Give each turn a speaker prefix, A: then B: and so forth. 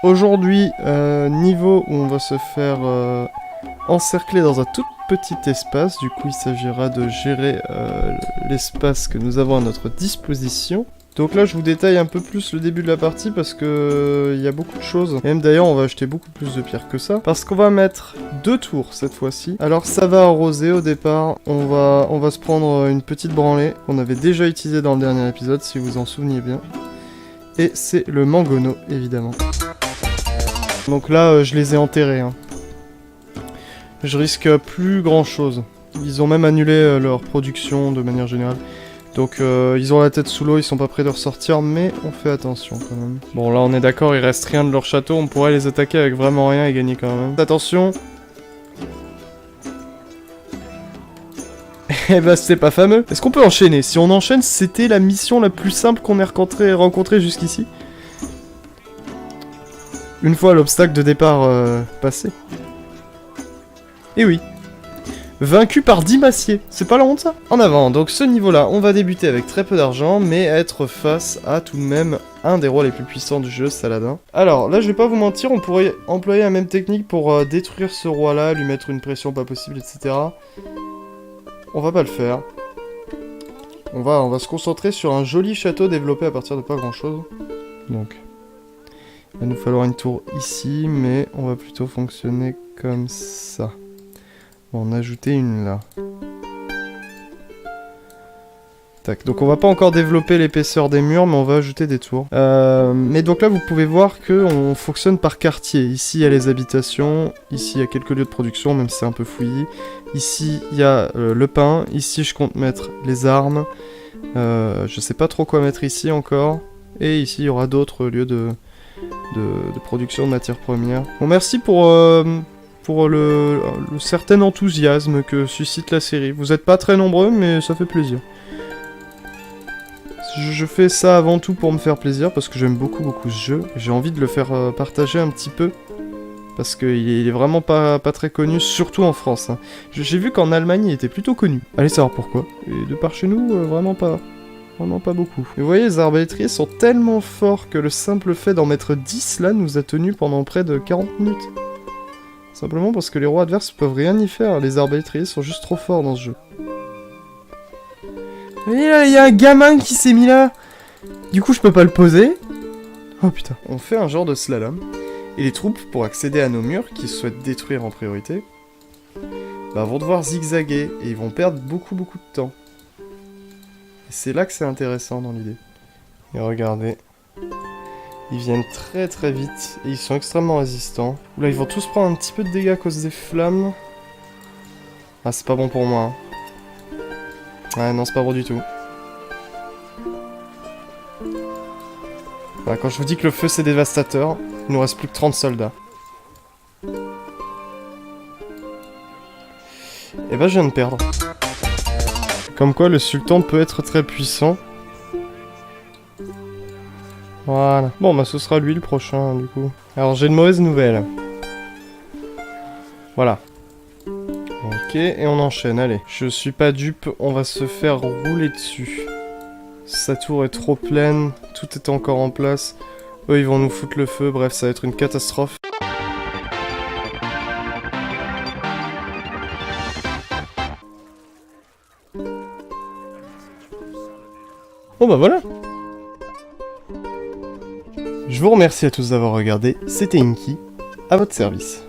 A: Aujourd'hui, niveau où on va se faire encercler dans un tout petit espace. Du coup, il s'agira de gérer l'espace que nous avons à notre disposition. Donc là, je vous détaille un peu plus le début de la partie parce que il y a beaucoup de choses. Et même d'ailleurs, on va acheter beaucoup plus de pierres que ça. Parce qu'on va mettre 2 tours cette fois-ci. Alors ça va arroser au départ. On va se prendre une petite branlée qu'on avait déjà utilisée dans le dernier épisode, si vous en souveniez bien. Et c'est le mangono, évidemment. Donc là, je les ai enterrés. Hein. Je risque plus grand chose. Ils ont même annulé leur production de manière générale. Donc ils ont la tête sous l'eau, ils sont pas prêts de ressortir, mais on fait attention quand même. Bon là on est d'accord, il reste rien de leur château, on pourrait les attaquer avec vraiment rien et gagner quand même. Attention. Eh bah c'est pas fameux. Est-ce qu'on peut enchaîner? Si on enchaîne, c'était la mission la plus simple qu'on ait rencontrée jusqu'ici. Une fois l'obstacle de départ passé. Et oui. Vaincu par 10 massiers. C'est pas la honte ça? En avant, donc ce niveau-là, on va débuter avec très peu d'argent, mais être face à tout de même un des rois les plus puissants du jeu, Saladin. Alors là, je vais pas vous mentir, on pourrait employer la même technique pour détruire ce roi-là, lui mettre une pression pas possible, etc. On va pas le faire. On va se concentrer sur un joli château développé à partir de pas grand-chose. Donc, il va nous falloir une tour ici, mais on va plutôt fonctionner comme ça. On va en ajouter une là. Tac, donc on va pas encore développer l'épaisseur des murs, mais on va ajouter des tours. Mais donc là, vous pouvez voir qu'on fonctionne par quartier. Ici, il y a les habitations. Ici, il y a quelques lieux de production, même si c'est un peu fouillis. Ici, il y a le pain. Ici, je compte mettre les armes. Je sais pas trop quoi mettre ici encore. Et ici, il y aura d'autres lieux de production de matières premières. Bon, merci pour le certain enthousiasme que suscite la série. Vous êtes pas très nombreux, mais ça fait plaisir. Je fais ça avant tout pour me faire plaisir, parce que j'aime beaucoup ce jeu. J'ai envie de le faire partager un petit peu, parce qu'il est vraiment pas très connu, surtout en France. Hein. J'ai vu qu'en Allemagne, il était plutôt connu. Allez savoir pourquoi. Et de par chez nous, vraiment pas beaucoup. Et vous voyez, les arbalétriers sont tellement forts que le simple fait d'en mettre 10 là nous a tenus pendant près de 40 minutes. Simplement parce que les rois adverses peuvent rien y faire, les arbalétriers sont juste trop forts dans ce jeu. Et là, il y a un gamin qui s'est mis là. Du coup, je peux pas le poser. Oh putain. On fait un genre de slalom. Et les troupes, pour accéder à nos murs, qu'ils souhaitent détruire en priorité, bah, vont devoir zigzaguer. Et ils vont perdre beaucoup de temps. Et c'est là que c'est intéressant dans l'idée. Et regardez. Ils viennent très vite. Et ils sont extrêmement résistants. Là, ils vont tous prendre un petit peu de dégâts à cause des flammes. Ah, c'est pas bon pour moi. Hein. Ouais, non, c'est pas bon du tout. Voilà, quand je vous dis que le feu c'est dévastateur, il nous reste plus que 30 soldats. Et bah je viens de perdre. Comme quoi le sultan peut être très puissant. Voilà. Bon bah ce sera lui le prochain du coup. Alors j'ai une mauvaise nouvelle. Voilà. Ok, et on enchaîne, allez. Je suis pas dupe, on va se faire rouler dessus. Sa tour est trop pleine, tout est encore en place. Eux, ils vont nous foutre le feu, bref, ça va être une catastrophe. Bon bah voilà. Je vous remercie à tous d'avoir regardé, c'était Inky, à votre service.